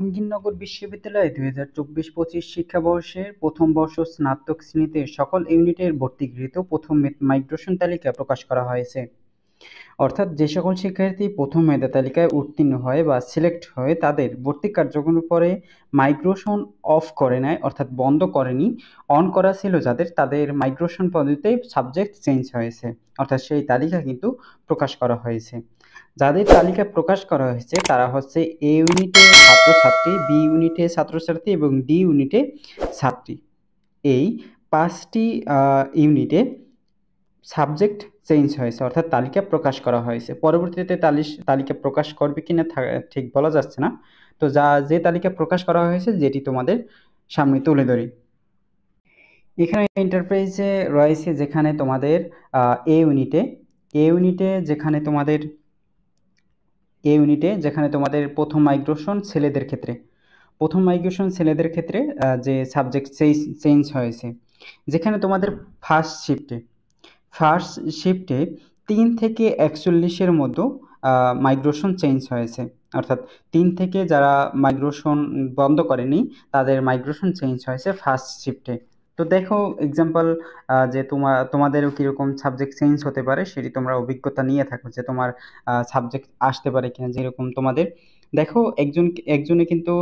জাহাঙ্গীরনগর বিশ্ববিদ্যালয়ে 2024-25 শিক্ষাবর্ষের প্রথম বর্ষ স্নাতক শ্রেণীতে সকল ইউনিটের ভর্তি গৃহীত প্রথম মাইগ্রেশন তালিকা প্রকাশ করা হয়েছে। অর্থাৎ যে সকল শিক্ষার্থী প্রথম মেধা তালিকায় উত্তীর্ণ হয় বা সিলেক্ট হয় তাদের ভর্তি কার্যক্রমের পরে মাইগ্রেশন অফ করে নেয়, অর্থাৎ বন্ধ করেনি, অন করা ছিল যাদের, তাদের মাইগ্রেশন পদ্ধতিতে সাবজেক্ট চেঞ্জ হয়েছে, অর্থাৎ সেই তালিকা কিন্তু প্রকাশ করা হয়েছে। যাদের তালিকা প্রকাশ করা হয়েছে তারা হচ্ছে এ ইউনিটে ছাত্রছাত্রী, বি ইউনিটে ছাত্রছাত্রী এবং ডি ইউনিটে ছাত্রী। এই 5টি ইউনিটে সাবজেক্ট চেঞ্জ হয়েছে, অর্থাৎ তালিকা প্রকাশ করা হয়েছে। পরবর্তীতে তালিকা প্রকাশ করবে কিনা ঠিক বলা যাচ্ছে না। তো যে তালিকা প্রকাশ করা হয়েছে যেটি তোমাদের সামনে তুলে ধরি। এখানে এন্টারপ্রাইজে রয়েছে যেখানে তোমাদের এ ইউনিটে যেখানে তোমাদের প্রথম মাইগ্রেশন ছেলেদের ক্ষেত্রে যে সাবজেক্ট চেঞ্জ হয়েছে, যেখানে তোমাদের ফার্স্ট শিফটে 3 থেকে 41-এর মধ্যে মাইগ্রেশন চেঞ্জ হয়েছে, অর্থাৎ 3 থেকে যারা মাইগ্রেশন বন্ধ করেনি তাদের মাইগ্রেশন চেঞ্জ হয়েছে ফার্স্ট শিফটে। তো দেখো এক্সাম্পল যে তোমাদেরও কীরকম সাবজেক্ট চেঞ্জ হতে পারে সেটি তোমরা অভিজ্ঞতা নিয়ে থাকো যে তোমার সাবজেক্ট আসতে পারে কিনা। যেরকম তোমাদের দেখো একজনে কিন্তু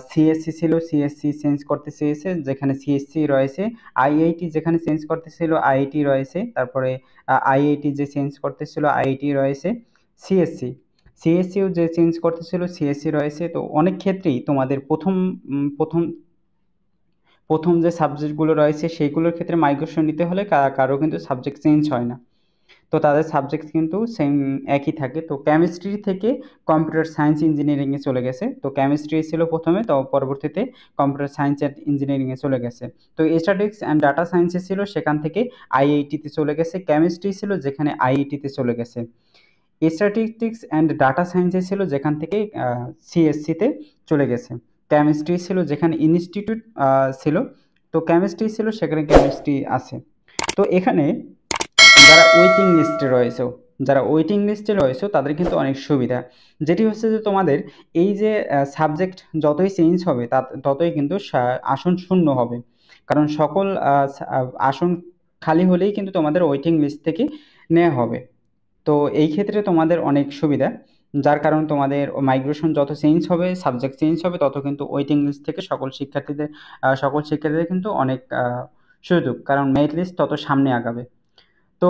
সিএসসি ছিল, সিএসসি চেঞ্জ করতে চেয়েছে, যেখানে সিএসসি রয়েছে। আইআইটি যেখানে চেঞ্জ করতে ছিল আইআইটি রয়েছে, তারপরে আইআইটি যে চেঞ্জ করতে ছিল আইআইটি রয়েছে। সিএসসিও যে চেঞ্জ করতে ছিল সিএসসি রয়েছে। তো অনেক ক্ষেত্রেই তোমাদের প্রথম যে সাবজেক্টগুলো রয়েছে সেইগুলোর ক্ষেত্রে মাইগ্রেশন নিতে হলে কারো কিন্তু সাবজেক্ট চেঞ্জ হয় না, তো তাদের সাবজেক্ট কিন্তু সেম একই থাকে। তো কেমিস্ট্রি থেকে কম্পিউটার সায়েন্স ইঞ্জিনিয়ারিংয়ে চলে গেছে। তো কেমিস্ট্রি ছিল প্রথমে, তো পরবর্তীতে কম্পিউটার সায়েন্স অ্যান্ড ইঞ্জিনিয়ারিংয়ে চলে গেছে। তো স্ট্যাটিস্টিক্স অ্যান্ড ডাটা সায়েন্সে ছিল, সেখান থেকে আইআইটিতে চলে গেছে। কেমিস্ট্রি ছিল যেখানে আইআইটিতে চলে গেছে। স্ট্যাটিস্টিক্স অ্যান্ড ডাটা সায়েন্সে ছিল যেখান থেকে সিএসসিতে চলে গেছে। কেমিস্ট্রি ছিল যেখানে ইনস্টিটিউট ছিল, তো কেমিস্ট্রি ছিল সেখানে কেমিস্ট্রি আছে। তো এখানে যারা ওয়েটিং লিস্টে রয়েছে তাদের কিন্তু অনেক সুবিধা, যেটি হচ্ছে যে তোমাদের এই যে সাবজেক্ট যতই চেঞ্জ হবে ততই কিন্তু আসন শূন্য হবে, কারণ সকল আসন খালি হলেই কিন্তু তোমাদের ওয়েটিং লিস্ট থেকে নেওয়া হবে। তো এই ক্ষেত্রে তোমাদের অনেক সুবিধা, যার কারণ তোমাদের মাইগ্রেশন যত চেঞ্জ হবে, সাবজেক্ট চেঞ্জ হবে, তত কিন্তু ওয়েটিং লিস্ট থেকে সকল শিক্ষার্থীদের কিন্তু অনেক সুযোগ, কারণ মেরিট লিস্ট তত সামনে আগাবে। তো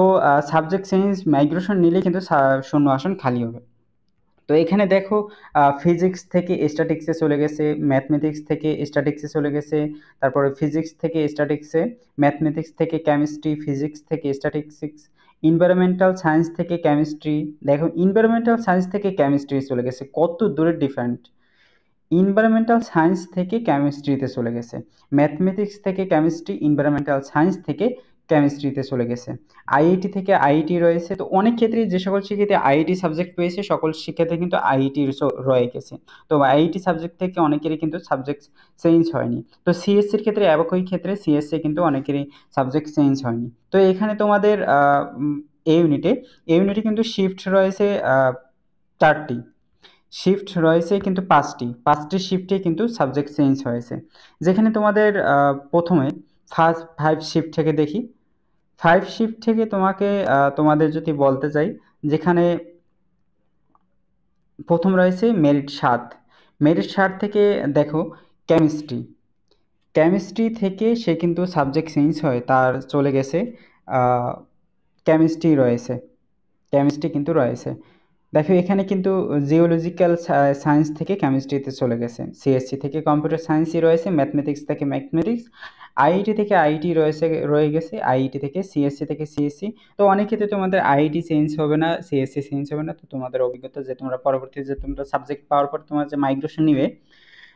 সাবজেক্ট চেঞ্জ মাইগ্রেশন নিলে কিন্তু শূন্য আসন খালি হবে। তো এখানে দেখো ফিজিক্স থেকে স্ট্যাটিক্সে চলে গেছে, ম্যাথমেটিক্স থেকে স্ট্যাটিক্সে চলে গেছে, তারপরে ফিজিক্স থেকে স্ট্যাটিক্সে, ম্যাথমেটিক্স থেকে কেমিস্ট্রি, ফিজিক্স থেকে স্ট্যাটিস্টিক্স, ইনভায়রনমেন্টাল সায়েন্স থেকে কেমিস্ট্রি। দেখো ইনভায়রনমেন্টাল সায়েন্স থেকে কেমিস্ট্রি চলে গেছে, কত দূরের ডিফারেন্ট। ইনভায়রনমেন্টাল সায়েন্স থেকে কেমিস্ট্রিতে চলে গেছে, ম্যাথমেটিক্স থেকে কেমিস্ট্রি, ইনভায়রনমেন্টাল সায়েন্স থেকে কেমিস্ট্রিতে চলে গেছে। আইআইটি থেকে আইআইটি রয়েছে। তো অনেক ক্ষেত্রেই যে সকল শিক্ষার্থী আইআইটি সাবজেক্ট পেয়েছে সকল শিক্ষার্থী কিন্তু আইআইটি রয়ে গেছে। তো আইআইটি সাবজেক্ট থেকে অনেকেরই কিন্তু সাবজেক্ট চেঞ্জ হয়নি। তো সিএসসির ক্ষেত্রে একই ক্ষেত্রে সিএসসি কিন্তু অনেকেরই সাবজেক্ট চেঞ্জ হয়নি। তো এখানে তোমাদের এ ইউনিটে কিন্তু শিফট রয়েছে 4টি, শিফট রয়েছে কিন্তু 5টি শিফটে কিন্তু সাবজেক্ট চেঞ্জ হয়েছে। যেখানে তোমাদের প্রথমে ফার্স্ট 5 শিফট থেকে দেখি। 5 শিফট থেকে তোমাদের যদি বলতে চাই, যেখানে প্রথম রয়েছে মেরিট 7 থেকে দেখো কেমিস্ট্রি থেকে সে কিন্তু সাবজেক্ট চেঞ্জ হয়, তার চলে গেছে কেমিস্ট্রি কিন্তু রয়েছে। দেখো এখানে কিন্তু জিওলজিক্যাল সায়েন্স থেকে কেমিস্ট্রিতে চলে গেছে। সিএসসি থেকে কম্পিউটার সায়েন্সই রয়েছে, ম্যাথমেটিক্স থেকে ম্যাথমেটিক্স, আইআইটি থেকে আইআইটি রয়ে গেছে, আইআইটি থেকে সিএসসি। তো অনেক ক্ষেত্রে তোমাদের আইআইটি চেঞ্জ হবে না, সিএসসি চেঞ্জ হবে না। তো তোমাদের অভিজ্ঞতা যে তোমরা পরবর্তীতে যে তোমরা সাবজেক্ট পাওয়ার পর তোমার যে মাইগ্রেশন নিবে,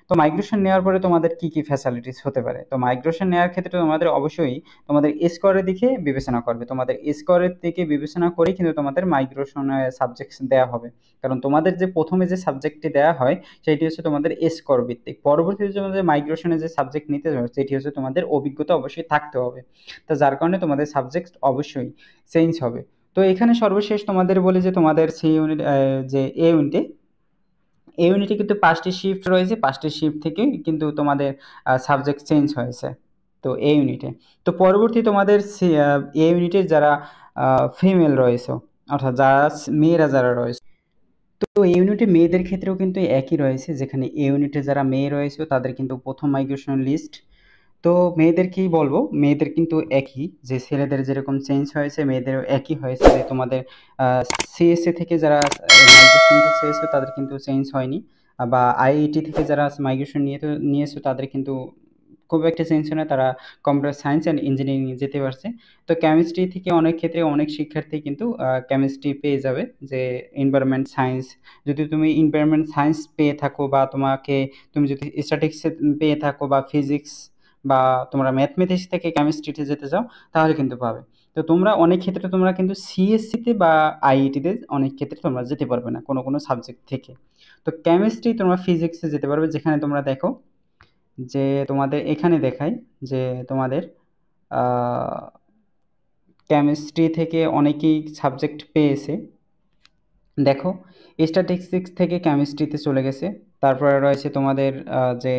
তো মাইগ্রেশন নেওয়ার পরে তোমাদের কি কি ফ্যাসিলিটিস হতে পারে। তো মাইগ্রেশন নেওয়ার ক্ষেত্রে তোমাদের অবশ্যই তোমাদের স্কোরের দিকে বিবেচনা করবে, তোমাদের স্কোরের দিকে বিবেচনা করে কিন্তু তোমাদের মাইগ্রেশন সাবজেক্ট দেওয়া হবে। কারণ তোমাদের যে প্রথমে যে সাবজেক্টটি দেওয়া হয় সেটি হচ্ছে তোমাদের স্কোর ভিত্তিক, পরবর্তীতে তোমাদের মাইগ্রেশনে যে সাবজেক্ট নিতে হবে সেটি হচ্ছে তোমাদের অভিজ্ঞতা অবশ্যই থাকতে হবে। তো যার কারণে তোমাদের সাবজেক্ট অবশ্যই চেঞ্জ হবে। তো এখানে সর্বশেষ তোমাদের বলি যে তোমাদের সি ইউনিট যে এই ইউনিটে কিন্তু 5টি শিফট রয়েছে, 5টি শিফট থেকে কিন্তু তোমাদের সাবজেক্ট চেঞ্জ হয়েছে তো এই ইউনিটে। তো পরবর্তী তোমাদের এই ইউনিটে যারা ফিমেল রয়েছে, অর্থাৎ যারা মেয়েরা যারা রয়েছে, তো এই ইউনিটে মেয়েদের ক্ষেত্রেও কিন্তু একই রয়েছে, যেখানে এই ইউনিটে যারা মেয়ে রয়েছে তাদের কিন্তু প্রথম মাইগ্রেশন লিস্ট। তো মেয়েদেরকেই বলবো, মেয়েদের কিন্তু একই, যে ছেলেদের যেরকম চেঞ্জ হয়েছে মেয়েদেরও একই হয়েছে, যে তোমাদের সিএসসি থেকে যারা মাইগ্রেশন চেয়েছো তাদের কিন্তু চেঞ্জ হয়নি, বা আইআইটি থেকে যারা মাইগ্রেশন নিয়েছো তাদের কিন্তু খুব একটা চেঞ্জ হয় না, তারা কম্পিউটার সায়েন্স অ্যান্ড ইঞ্জিনিয়ারিং যেতে পারছে। তো কেমিস্ট্রি থেকে অনেক ক্ষেত্রে অনেক শিক্ষার্থী কিন্তু কেমিস্ট্রি পেয়ে যাবে, যে এনভায়রনমেন্ট সায়েন্স, যদি তুমি এনভায়রনমেন্ট সায়েন্স পেয়ে থাকো, বা তুমি যদি স্ট্যাটিক্স পেয়ে থাকো, বা ফিজিক্স, বা তোমরা ম্যাথমেটিক্স থেকে কেমিস্ট্রিতে যেতে চাও, তাহলে কিন্তু পাবে। তো তোমরা অনেক ক্ষেত্রে তোমরা কিন্তু সিএসসিতে বা আইআইটিতে অনেক ক্ষেত্রে তোমরা যেতে পারবে না কোনো কোনো সাবজেক্ট থেকে। তো কেমিস্ট্রি তোমরা ফিজিক্সে যেতে পারবে, যেখানে তোমরা দেখো যে তোমাদের এখানে দেখায় যে তোমাদের কেমিস্ট্রি থেকে অনেকেই সাবজেক্ট পেয়েছে। দেখো, স্ট্যাটিস্টিক্স থেকে কেমিস্ট্রিতে চলে গেছে, তারপরে রয়েছে তোমাদের যে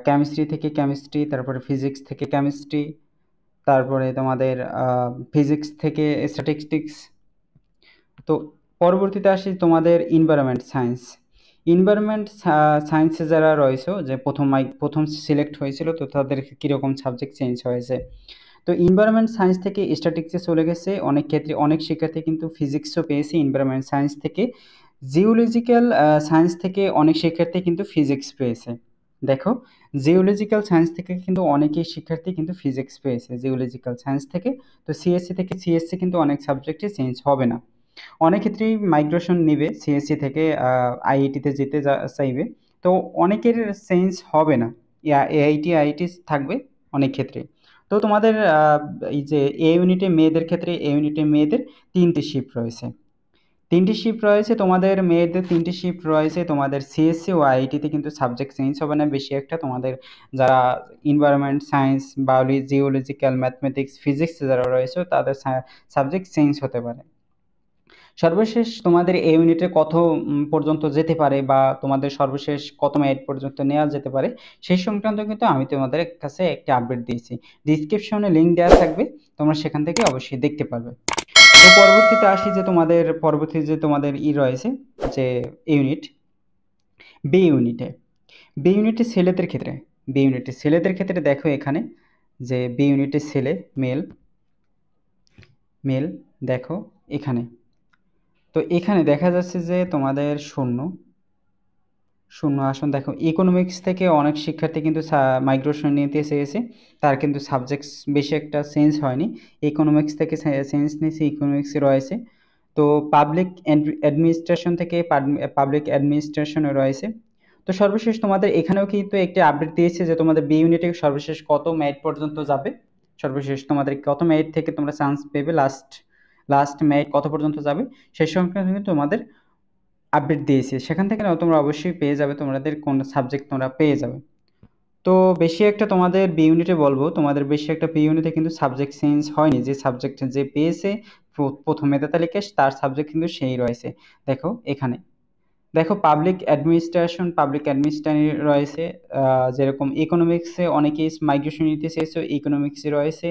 কেমিস্ট্রি থেকে কেমিস্ট্রি, তারপরে ফিজিক্স থেকে কেমিস্ট্রি, তারপরে তোমাদের ফিজিক্স থেকে স্ট্যাটিস্টিক্স। তো পরবর্তীতে আসি তোমাদের এনভায়রনমেন্ট সায়েন্স। এনভায়রনমেন্ট সায়েন্সে যারা রয়েছে, যে প্রথম সিলেক্ট হয়েছিল, তো তাদের কীরকম সাবজেক্ট চেঞ্জ হয়েছে। তো এনভায়রনমেন্ট সায়েন্স থেকে স্ট্যাটিক্সে চলে গেছে, অনেক ক্ষেত্রে অনেক শিক্ষার্থী কিন্তু ফিজিক্সও পেয়েছে এনভায়রনমেন্ট সায়েন্স থেকে। জিওলজিক্যাল সায়েন্স থেকে অনেক শিক্ষার্থী কিন্তু ফিজিক্স পেয়েছে। দেখো, জিওলজিক্যাল সায়েন্স থেকে কিন্তু অনেকেই শিক্ষার্থী কিন্তু ফিজিক্স পেয়েছে জিওলজিক্যাল সায়েন্স থেকে। তো সিএসসি কিন্তু অনেক সাবজেক্টে চেঞ্জ হবে না, অনেক ক্ষেত্রেই মাইগ্রেশন নেবে সিএসসি থেকে আইআইটিতে যেতে চাইবে। তো অনেকের চেঞ্জ হবে না, এআইটি আইআইটি থাকবে অনেক ক্ষেত্রে। তো তোমাদের এই যে এ ইউনিটে মেয়েদের 3টি শিফট রয়েছে। 3টি শিফট রয়েছে তোমাদের মেয়েদের, 3টি শিফট রয়েছে তোমাদের সিএসসি ও আইআইটিতে, কিন্তু সাবজেক্ট চেঞ্জ হবে না বেশি একটা। তোমাদের যারা environment science, biology, geological, mathematics, physics যারা রয়েছে তাদের সাবজেক্ট চেঞ্জ হতে পারে। সর্বশেষ তোমাদের এই ইউনিটে কত পর্যন্ত যেতে পারে, বা তোমাদের সর্বশেষ কত মেরিট পর্যন্ত নেওয়া যেতে পারে, সেই সংক্রান্ত কিন্তু আমি তোমাদের কাছে একটা আপডেট দিয়েছি। ডিসক্রিপশনে লিঙ্ক দেওয়া থাকবে, তোমরা সেখান থেকে অবশ্যই দেখতে পারবে। তো পরবর্তী যে তোমাদের রয়েছে, যে ইউনিট বি ইউনিটে বি ইউনিটে ছেলেদের ক্ষেত্রে দেখো এখানে, যে বি ইউনিটে ছেলে, মেল মেল দেখো এখানে। তো এখানে দেখা যাচ্ছে যে তোমাদের শূন্য শূন্য আসন। দেখো, ইকোনমিক্স থেকে অনেক শিক্ষার্থী কিন্তু মাইগ্রেশন নিতে চেয়েছে, তার কিন্তু সাবজেক্টস বেশি একটা চেঞ্জ হয়নি। ইকোনমিক্স থেকে চেঞ্জ নিয়েছে, ইকোনমিক্সে রয়েছে। তো অ্যাডমিনিস্ট্রেশন থেকে পাবলিক অ্যাডমিনিস্ট্রেশনে রয়েছে। তো সর্বশেষ তোমাদের এখানেও কিন্তু একটি আপডেট দিয়েছে, যে তোমাদের বি ইউনিটে সর্বশেষ কত মেরিট পর্যন্ত যাবে, সর্বশেষ তোমাদের কত মেরিট থেকে তোমরা চান্স পেবে, লাস্ট মেরিট কত পর্যন্ত যাবে, সেই সংক্রান্ত কিন্তু তোমাদের আপডেট দিয়েছে। সেখান থেকে নাও তোমরা অবশ্যই পেয়ে যাবে, তোমাদের কোন সাবজেক্ট তোমরা পেয়ে যাবে। তো বেশি একটা তোমাদের বি ইউনিটে বলবো, তোমাদের বেশি একটা বি ইউনিটে কিন্তু সাবজেক্ট চেঞ্জ হয়নি, যে সাবজেক্ট যে পেয়েছে প্রথম মেধা তালিকায় তার সাবজেক্ট কিন্তু সেই রয়েছে। দেখো এখানে, দেখো পাবলিক অ্যাডমিনিস্ট্রেশন রয়েছে, যেরকম ইকোনমিক্সে অনেকেই মাইগ্রেশন নিতে চেয়েছে, ইকোনমিক্সে রয়েছে।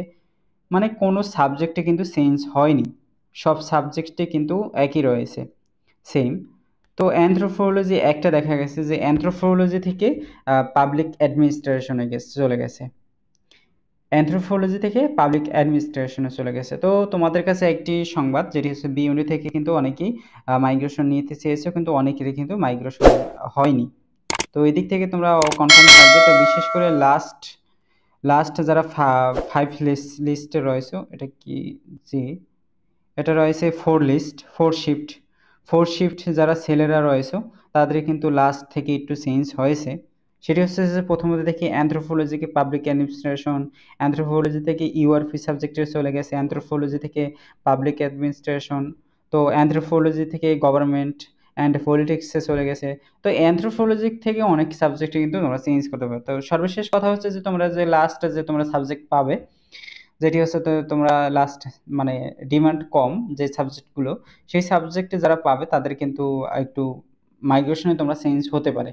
মানে কোনো সাবজেক্টে কিন্তু চেঞ্জ হয়নি, সব সাবজেক্টে কিন্তু একই রয়েছে, সেম। তো অ্যানথ্রোপোলজি একটা দেখা গেছে, যে অ্যানথ্রোপোলজি থেকে পাবলিক অ্যাডমিনিস্ট্রেশনে চলে গেছে, অ্যানথ্রোপোলজি থেকে পাবলিক অ্যাডমিনিস্ট্রেশনে চলে গেছে। তো তোমাদের কাছে একটি সংবাদ, যেটি হচ্ছে বি ইউনিট থেকে কিন্তু অনেকেই মাইগ্রেশন নিতে চেয়েছে, কিন্তু অনেকেরই কিন্তু মাইগ্রেশন হয়নি। তো এই দিক থেকে তোমরা কনফার্ম থাকবে। তো বিশেষ করে লাস্ট যারা 5 লিস্টে রয়েছে, এটা কি, জি, এটা রয়েছে 4 শিফট যারা ছেলেরা রয়েছে, তাদের কিন্তু লাস্ট থেকে একটু চেঞ্জ হয়েছে। সেটি হচ্ছে যে প্রথমত দেখি অ্যানথ্রোপোলজিকে পাবলিক অ্যাডমিনিস্ট্রেশন, অ্যানথ্রোপোলজি থেকে ইউআরপি সাবজেক্টে চলে গেছে, অ্যানথ্রোপোলজি থেকে পাবলিক অ্যাডমিনিস্ট্রেশন, তো অ্যানথ্রোপোলজি থেকে গভর্নমেন্ট অ্যান্ড পলিটিক্সে চলে গেছে। তো অ্যানথ্রোপোলজি থেকে অনেক সাবজেক্টে কিন্তু তোমরা চেঞ্জ করতে পারো। তো সর্বশেষ কথা হচ্ছে যে তোমরা যে তোমরা সাবজেক্ট পাবে, যেটি হচ্ছে তো তোমরা লাস্ট, মানে ডিমান্ড কম যে সাবজেক্টগুলো, সেই সাবজেক্টে যারা পাবে তাদের কিন্তু একটু মাইগ্রেশনে তোমরা চেঞ্জ হতে পারে,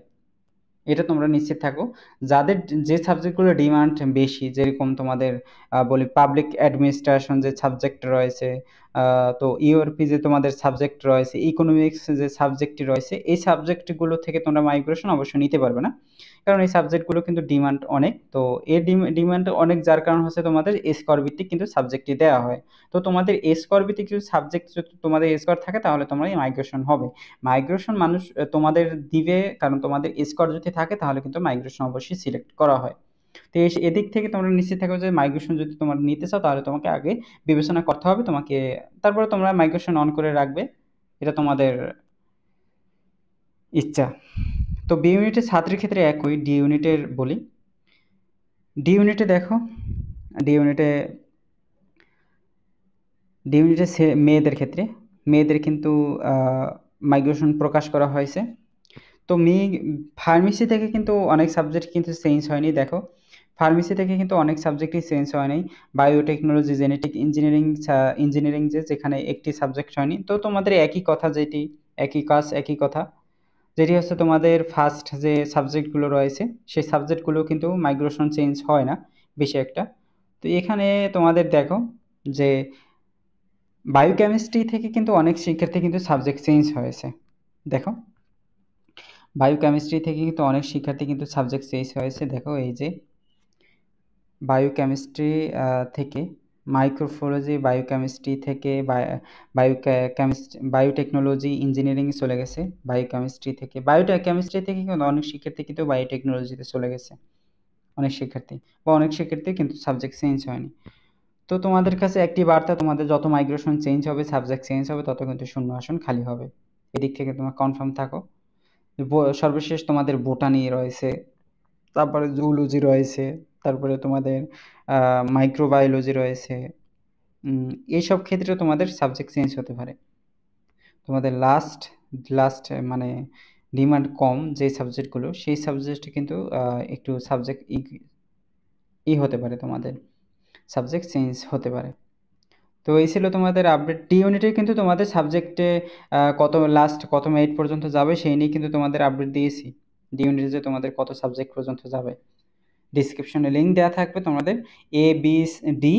এটা তোমরা নিশ্চিত থাকো। যাদের যে সাবজেক্টগুলো ডিমান্ড বেশি, যেরকম তোমাদের বলি পাবলিক অ্যাডমিনিস্ট্রেশন যে সাবজেক্ট রয়েছে, তো ইউআরপি যে তোমাদের সাবজেক্ট রয়েছে, ইকোনমিক্স যে সাবজেক্টটি রয়েছে, এই সাবজেক্টগুলো থেকে তোমরা মাইগ্রেশন অবশ্যই নিতে পারবে না, কারণ এই সাবজেক্টগুলো কিন্তু ডিমান্ড অনেক। তো এর ডিমান্ড অনেক, যার কারণ হচ্ছে তোমাদের স্কোর ভিত্তিক কিন্তু সাবজেক্টটি দেওয়া হয়। তো তোমাদের স্কোর ভিত্তিক কিছু সাবজেক্ট যদি তোমাদের স্কোর থাকে, তাহলে তোমার এই মাইগ্রেশন হবে। মাইগ্রেশন মানুষ তোমাদের দিবে, কারণ তোমাদের স্কোর যদি থাকে তাহলে কিন্তু মাইগ্রেশন অবশ্যই সিলেক্ট করা হয়। তো এদিক থেকে তোমরা নিশ্চিত থাকো যে মাইগ্রেশন যদি তোমরা নিতে চাও, তাহলে তোমাকে আগে বিবেচনা করতে হবে তোমাকে, তারপরে তোমরা মাইগ্রেশন অন করে রাখবে, এটা তোমাদের ইচ্ছা। তো বি ইউনিটের ছাত্রের ক্ষেত্রে একই, ডি ইউনিটের বলি। ডি ইউনিটে দেখো, ডি ইউনিটে ডি ইউনিটে মেয়েদের ক্ষেত্রে, মেয়েদের কিন্তু মাইগ্রেশন প্রকাশ করা হয়েছে। তো ফার্মেসি থেকে কিন্তু অনেক সাবজেক্ট কিন্তু চেঞ্জ হয়নি, দেখো ফার্মেসি থেকে কিন্তু অনেক সাবজেক্টই চেঞ্জ হয়নি। বায়োটেকনোলজি, জেনেটিক ইঞ্জিনিয়ারিং, ইঞ্জিনিয়ারিং যেখানে একটি সাবজেক্ট হয়নি। তো তোমাদের একই কথা, যেটি একই কাজ একই কথা, যেটি হচ্ছে তোমাদের ফার্স্ট যে সাবজেক্টগুলো রয়েছে, সেই সাবজেক্টগুলো কিন্তু মাইগ্রেশন চেঞ্জ হয় না বেশি একটা। তো এখানে তোমাদের দেখো যে বায়োকেমিস্ট্রি থেকে কিন্তু অনেক শিক্ষার্থী কিন্তু সাবজেক্ট চেঞ্জ হয়েছে, দেখো বায়োকেমিস্ট্রি থেকে কিন্তু অনেক শিক্ষার্থী কিন্তু সাবজেক্ট চেঞ্জ হয়েছে। দেখো এই যে বায়োকেমিস্ট্রি থেকে মাইক্রোবায়োলজি, বায়োকেমিস্ট্রি থেকে বায়োটেকনোলজি ইঞ্জিনিয়ারিং চলে গেছে, বায়োকেমিস্ট্রি থেকে বায়োকেমিস্ট্রি থেকে কিন্তু অনেক শিক্ষার্থী কিন্তু বায়োটেকনোলজিতে চলে গেছে, অনেক শিক্ষার্থী, বা অনেক শিক্ষার্থী কিন্তু সাবজেক্ট চেঞ্জ হয়নি। তো তোমাদের কাছে একটি বার্তা, তোমাদের যত মাইগ্রেশন চেঞ্জ হবে, সাবজেক্ট চেঞ্জ হবে, তত কিন্তু শূন্য আসন খালি হবে, এদিক থেকে তোমার কনফার্ম থাকো। সর্বশেষ তোমাদের বোটানি রয়েছে, তারপরে জুলজি রয়েছে, তারপরে তোমাদের মাইক্রোবায়োলজি রয়েছে। এইসব ক্ষেত্রে তোমাদের সাবজেক্ট চেঞ্জ হতে পারে। তোমাদের লাস্ট লাস্ট মানে ডিমান্ড কম যে সাবজেক্টগুলো, সেই সাবজেক্ট কিন্তু একটু সাবজেক্ট হতে পারে, তোমাদের সাবজেক্ট চেঞ্জ হতে পারে। তো এই ছিল তোমাদের আপডেট। ডি ইউনিটে কিন্তু তোমাদের সাবজেক্টে কত মেরিট পর্যন্ত যাবে সেই নিয়ে কিন্তু তোমাদের আপডেট দিয়েছি। ডি ইউনিটে যে তোমাদের কত সাবজেক্ট পর্যন্ত যাবে, ডিসক্রিপশনে লিঙ্ক দেওয়া থাকবে তোমাদের। A B D,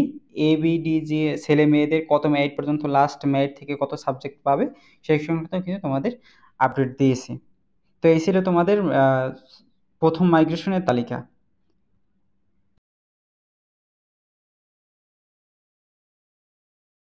A B D যে ছেলে মেয়েদের কত মেরিট পর্যন্ত, লাস্ট মেরিট থেকে কত সাবজেক্ট পাবে, সেই সংক্রান্ত কিন্তু তোমাদের আপডেট দিয়েছি। তো এই ছিল তোমাদের প্রথম মাইগ্রেশনের তালিকা।